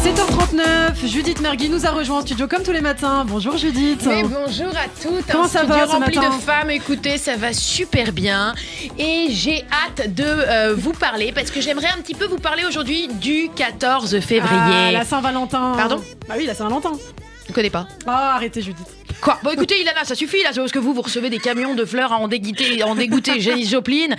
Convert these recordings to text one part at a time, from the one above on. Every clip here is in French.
7h39, Judith Mergui nous a rejoint en studio comme tous les matins. Bonjour Judith. Mais bonjour à toutes. Comment ça va ce rempli matin de femmes, écoutez, ça va super bien. Et j'ai hâte de vous parler parce que j'aimerais un petit peu vous parler aujourd'hui du 14 février. Ah, la Saint-Valentin. Pardon? Bah oui, la Saint-Valentin. Je ne connais pas. Ah, arrêtez Judith. Quoi? Bon écoutez Ilana, ça suffit là, c'est parce que vous recevez des camions de fleurs à en dégoûter Janis Joplin,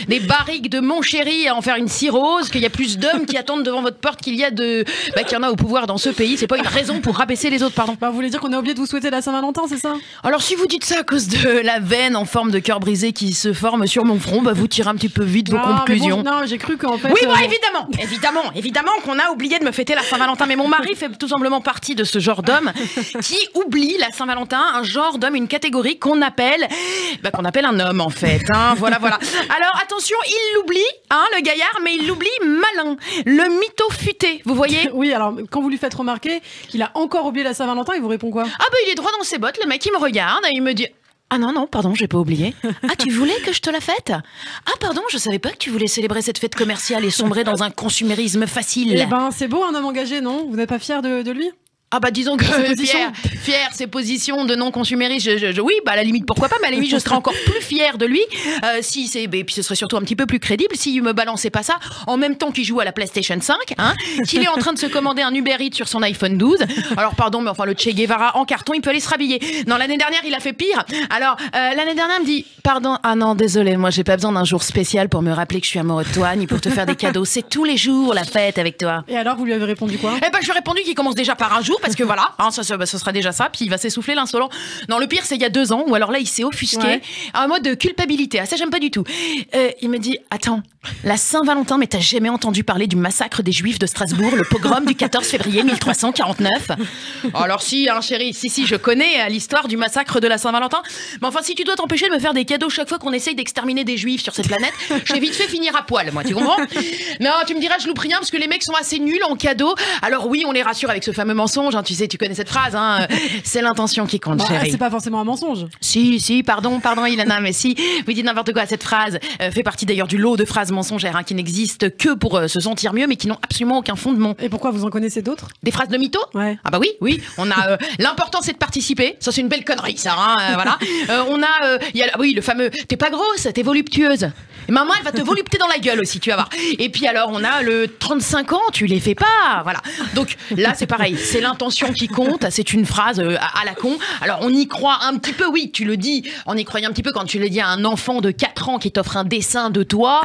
des barriques de Mon Chéri à en faire une cirrhose, qu'il y a plus d'hommes qui attendent devant votre porte qu'il y a qu'il y en a au pouvoir dans ce pays. C'est pas une raison pour rabaisser les autres, pardon. Bah vous voulez dire qu'on a oublié de vous souhaiter la Saint-Valentin, c'est ça? Alors si vous dites ça à cause de la veine en forme de cœur brisé qui se forme sur mon front, bah vous tirez un petit peu vite vos conclusions. Bon, non, j'ai cru qu'en fait... Oui, bon, évidemment qu'on a oublié de me fêter la Saint-Valentin, mais mon mari fait tout simplement partie de ce genre d'homme qui oublie la Saint-Valentin, un genre d'homme, une catégorie qu'on appelle un homme en fait, hein, voilà. Alors attention, il l'oublie, hein, le gaillard, mais il l'oublie malin, le mytho futé, vous voyez? Oui, alors quand vous lui faites remarquer qu'il a encore oublié la Saint-Valentin, il vous répond quoi? Ah bah il est droit dans ses bottes, le mec il me regarde et il me dit... Ah non, pardon, j'ai pas oublié. Ah, tu voulais que je te la fête? Ah pardon, je savais pas que tu voulais célébrer cette fête commerciale et sombrer dans un consumérisme facile. Eh ben, c'est beau un homme engagé, non? Vous n'êtes pas fier de lui? Ah bah disons que fier ses positions de non-consumériste, oui, bah à la limite pourquoi pas, mais à la limite je serais encore plus fière de lui si c'est, et puis ce serait surtout un petit peu plus crédible s'il me balançait pas ça en même temps qu'il joue à la PlayStation 5, hein, qu'il est en train de se commander un Uber Eats sur son iPhone 12. Alors pardon, mais enfin le Che Guevara en carton, il peut aller se rhabiller. Non, l'année dernière il a fait pire. Alors l'année dernière il me dit pardon, ah non désolé, moi j'ai pas besoin d'un jour spécial pour me rappeler que je suis amoureux de toi ni pour te faire des cadeaux, c'est tous les jours la fête avec toi. Et alors vous lui avez répondu quoi? Eh ben je lui ai répondu qu'il commence déjà par un jour parce que voilà, hein, ça sera déjà ça, puis il va s'essouffler l'insolent. Non, le pire c'est il y a 2 ans où alors là il s'est offusqué en mode de culpabilité. Ah ça j'aime pas du tout. Il me dit attends, la Saint-Valentin, mais t'as jamais entendu parler du massacre des Juifs de Strasbourg, le pogrom du 14 février 1349? Alors si, hein chérie, si je connais l'histoire du massacre de la Saint-Valentin. Mais enfin si tu dois t'empêcher de me faire des cadeaux chaque fois qu'on essaye d'exterminer des Juifs sur cette planète, j'ai vite fait finir à poil, moi, tu comprends? Non, tu me diras je loupe rien parce que les mecs sont assez nuls en cadeaux. Alors oui, on les rassure avec ce fameux mensonge, hein, tu sais, tu connais cette phrase, hein, c'est l'intention qui compte, chérie. C'est pas forcément un mensonge. Si, pardon Ilana, mais si, vous dites n'importe quoi. Cette phrase fait partie d'ailleurs du lot de phrases mensongères hein, qui n'existent que pour se sentir mieux, mais qui n'ont absolument aucun fondement. Et pourquoi vous en connaissez d'autres? Des phrases de mytho? Ouais. Ah bah oui, on a l'important c'est de participer, ça c'est une belle connerie ça, hein, voilà. On a, il y a le fameux t'es pas grosse, t'es voluptueuse. Et maman elle va te volupter dans la gueule aussi, tu vas voir. Et puis alors on a le 35 ans, tu les fais pas, voilà. Donc là c'est pareil, c'est l'intention qui compte, c'est une phrase à la con. Alors on y croit un petit peu, oui, tu le dis, on y croyait un petit peu quand tu le dis à un enfant de 4 ans qui t'offre un dessin de toi,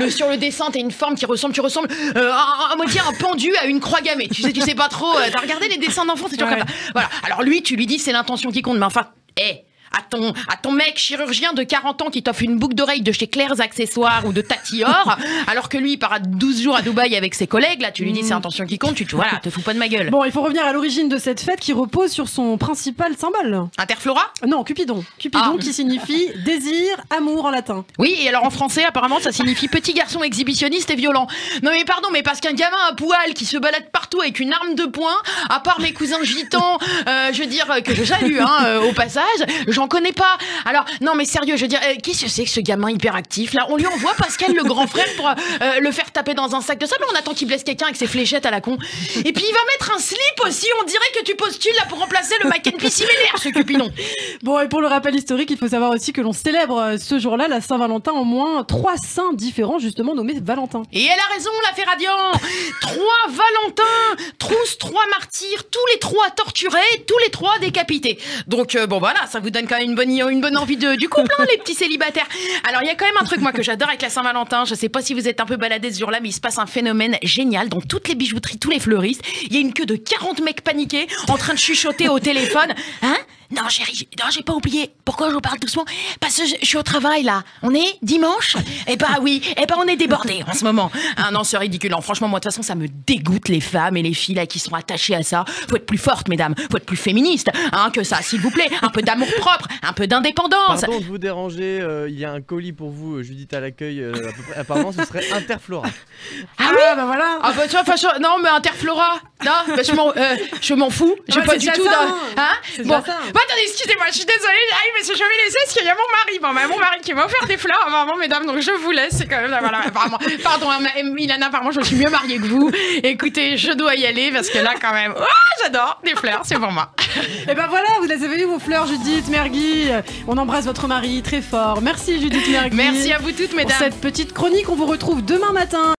sur le dessin t'as une forme qui ressemble, tu ressembles à moitié un pendu à une croix gammée. Tu sais pas trop, t'as regardé les dessins d'enfants, c'est toujours comme ça. Voilà, alors lui tu lui dis c'est l'intention qui compte, mais enfin, à ton mec chirurgien de 40 ans qui t'offre une boucle d'oreille de chez Claire's Accessoires ou de Tatior, alors que lui il part 12 jours à Dubaï avec ses collègues, là tu lui dis c'est l'intention qui compte, voilà, te fous pas de ma gueule. Bon, il faut revenir à l'origine de cette fête qui repose sur son principal symbole. Interflora? Non, Cupidon. Cupidon qui signifie désir, amour en latin. Oui, et alors en français apparemment ça signifie petit garçon exhibitionniste et violent. Non mais pardon, mais parce qu'un gamin à poil qui se balade partout avec une arme de poing, à part mes cousins gitans, je veux dire que je salue au passage, j'en connais pas. Alors non mais sérieux, je veux dire qu'est-ce que c'est que ce gamin hyperactif là? On lui envoie Pascal le grand frère pour le faire taper dans un sac de sable, on attend qu'il blesse quelqu'un avec ses fléchettes à la con. Et puis il va mettre un slip aussi, on dirait que tu postules là pour remplacer le Mackenzie similaire ce Cupidon. Bon, et pour le rappel historique, il faut savoir aussi que l'on célèbre ce jour-là la Saint-Valentin en moins 3 saints différents justement nommés Valentin. Et elle a raison la Ferradian, 3 Valentins, tous 3 martyrs, tous les 3 torturés, tous les 3 décapités. Donc bon voilà, ça vous donne quand même une bonne envie du couple, hein, les petits célibataires. Alors il y a quand même un truc moi que j'adore avec la Saint-Valentin, je sais pas si vous êtes un peu baladés ce jour-là, mais il se passe un phénomène génial dans toutes les bijouteries, tous les fleuristes. Il y a une queue de 40 mecs paniqués en train de chuchoter au téléphone. Hein? Non chérie, non, j'ai pas oublié. Pourquoi je vous parle doucement? Parce que je suis au travail là. On est dimanche? Eh bah oui, on est débordés en ce moment. Ah non, c'est ridicule. Non, franchement, moi de toute façon, ça me dégoûte les femmes et les filles là qui sont attachées à ça. Faut être plus forte, mesdames. Faut être plus féministe, hein, que ça, s'il vous plaît. Un peu d'amour propre, un peu d'indépendance. Pardon de vous déranger, il y a un colis pour vous, Judith à l'accueil. Apparemment, ce serait Interflora. Ah oui, bah voilà. Ah bah tu vois, non mais Interflora. Non, bah, je m'en fous. J'ai Ouais, pas c'est du déjà tout. ça, Bon, hein. C'est déjà ça. Bon, attendez, excusez-moi, je suis désolée, j'arrive parce que je vais laisser parce qu'il y a mon mari. Bon, bah, mon mari qui m'a offert des fleurs, vraiment, mesdames, donc je vous laisse. C'est quand même, voilà, vraiment. Pardon, Milana, apparemment, je me suis mieux mariée que vous. Écoutez, je dois y aller parce que là, quand même, j'adore des fleurs, c'est pour moi. Et ben voilà, vous les avez eu vos fleurs, Judith Mergui. On embrasse votre mari très fort. Merci, Judith Mergui. Merci à vous toutes, Pour mesdames. cette petite chronique, on vous retrouve demain matin.